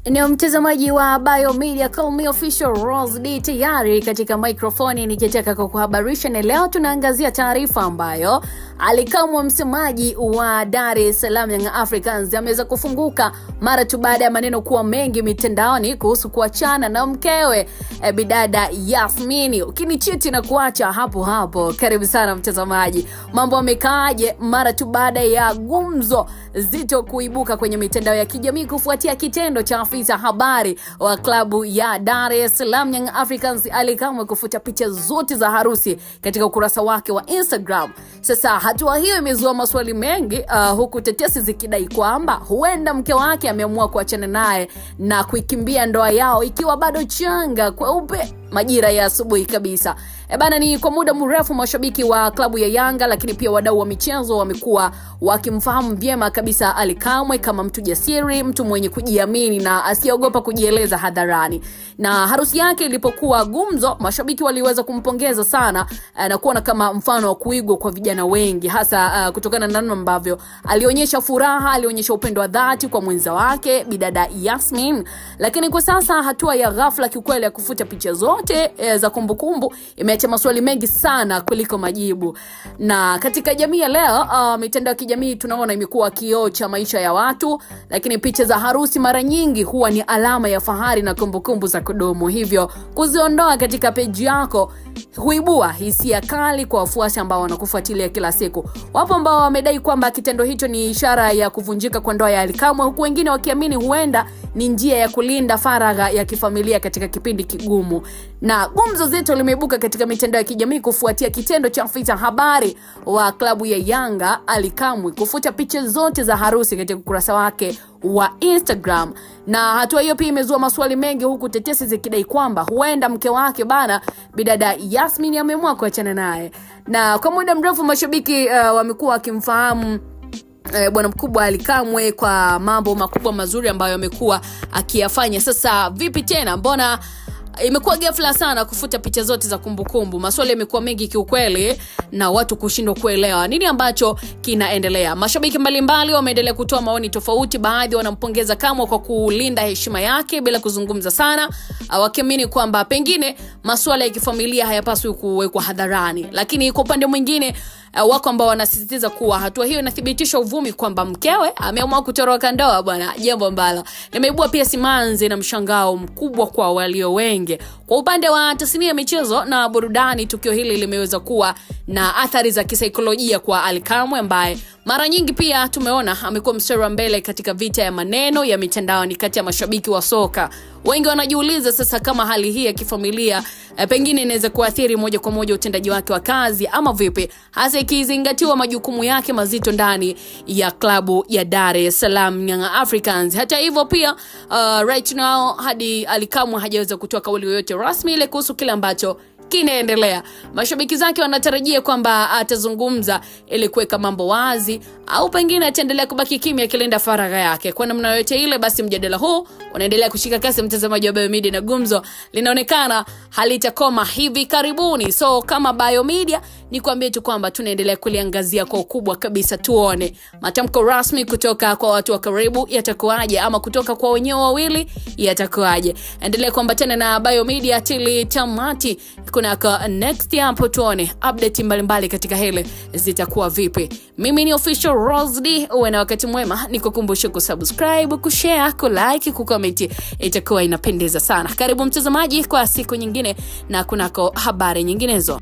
Ni mtazamaji wa Biomedia, call me official Rose D, tayari katika microphone nikitaka kukuhabarisha, na leo tunaangazia taarifa ambayo alikamwa msemaji wa Dar es Salaam Young Africans ameweza kufunguka mara tu baada ya maneno kuwa mengi mitandaoni kuhusu kuachana na mkewe bidada Yasmini. Ukinichiti na kuacha hapo hapo. Karibu sana mtazamaji. Mambo yamekaaje mara tu baada ya gumzo zito kuibuka kwenye mitandao ya kijamii kufuatia kitendo cha afisa habari wa klabu ya Dar es Salaam Young Africans alikamwe kufuta picha zote za harusi katika ukurasa wake wa Instagram. Sasa hatua hiyo imezua maswali mengi, huku tetesi zikidai kwamba huenda mke wake ameamua kuachana naye na kuikimbia ndoa yao ikiwa bado changa kweupe majira ya asubuhi kabisa. Ni kwa muda mrefu mashabiki wa klabu ya Yanga lakini pia wadau wa michezo wamekuwa wakimfahamu vyema kabisa Ally Kamwe kama mtu jasiri, mtu mwenye kujiamini na asiogopa kujieleza hadharani. Na harusi yake ilipokuwa gumzo, mashabiki waliweza kumpongeza sana na kuona kama mfano wa kuigwa kwa vijana wengi, hasa kutokana na namna ambavyo alionyesha furaha, alionyesha upendo wa dhati kwa mwenza wake bidada Yasmin. Lakini kwa sasa hatua ya ghafla kiukweli ya kufuta picha zote za kumbukumbu imeacha maswali mengi sana kuliko majibu. Na katika jamii ya leo, mitandao ya kijamii tunaona imekuwa kioo cha maisha ya watu, lakini picha za harusi mara nyingi huwa ni alama ya fahari na kumbukumbu za kudumu. Hivyo kuziondoa katika page yako huibua hisia kali kwa wafuasi ambao wanakufuatilia kila siku. Wapo ambao wamedai kwamba kitendo hicho ni ishara ya kuvunjika kwa ndoa ya Ally Kamwe, huku wengine wakiamini huenda ni njia ya kulinda faragha ya kifamilia katika kipindi kigumu. Na gumzo zito limeibuka katika mitandao ya kijamii kufuatia kitendo cha afisa habari wa klabu ya Yanga Ally Kamwe kufuta picha zote za harusi katika ukurasa wake wa Instagram. Na hatua hiyo pia imezua maswali mengi, huku tetesi zikidai kwamba huenda mke wake bidada Yasmin ameamua kuachana naye. Na kwa muda mrefu mashabiki wamekuwa wakimfahamu bwana mkubwa Ally Kamwe kwa mambo makubwa mazuri ambayo amekuwa akiyafanya. Sasa vipi tena, mbona imekuwa ghafla sana kufuta picha zote za kumbukumbu? Maswali yamekuwa mengi kiukweli na watu kushindwa kuelewa nini ambacho kinaendelea. Mashabiki mbalimbali wameendelea kutoa maoni tofauti. Baadhi wanampongeza Kamwe kwa kulinda heshima yake bila kuzungumza sana, wakiamini kwamba pengine masuala ya kifamilia hayapaswi kuwekwa hadharani. Lakini kwa upande mwingine wako ambao wanasisitiza kuwa hatua hiyo inathibitisha uvumi kwamba mkewe ameamua kutoroka ndoa bwana, jambo ambalo limeibua pia simanzi na mshangao mkubwa kwa walio wengi. Kwa upande wa tasnia ya michezo na burudani, tukio hili limeweza kuwa na athari za kisaikolojia kwa Ally Kamwe ambaye mara nyingi pia tumeona amekuwa mstari wa mbele katika vita ya maneno ya mitandaoni kati ya mashabiki wa soka. Wengi wanajiuliza sasa kama hali hii ya kifamilia pengine inaweza kuathiri moja kwa moja utendaji wake wa kazi ama vipi, hasa ikizingatiwa majukumu yake mazito ndani ya klabu ya Dar es Salaam Young Africans. Hata hivyo pia right now hadi Ally Kamwe hajaweza kutoa kauli yoyote rasmi ile kuhusu kile ambacho kinaendelea. Mashabiki zake wanatarajia kwamba atazungumza ili kuweka mambo wazi, au pengine ataendelea kubaki kimya akilinda faragha yake. Kwa namna yote ile, basi mjadala huu unaendelea kushika kasi mtazamaji wa Biomedia, na gumzo linaonekana halitakoma hivi karibuni. So kama Biomedia ni kuambia tu kwamba tunaendelea kuliangazia kwa ukubwa kabisa, tuone matamko rasmi kutoka kwa watu wa karibu yatakuaje, ama kutoka kwa wenyewe wawili yatakuaje. Endelea kuambatana na Biomedia till tamati. Kuna next hapo tuone update mbalimbali katika hele zitakuwa vipi. Mimi ni official Rose D, uwe na wakati mwema. Nikukumbusha kusubscribe, kushare, kulike, kucomment, itakuwa inapendeza sana. Karibu mtazamaji kwa siku nyingine na kunako habari nyinginezo.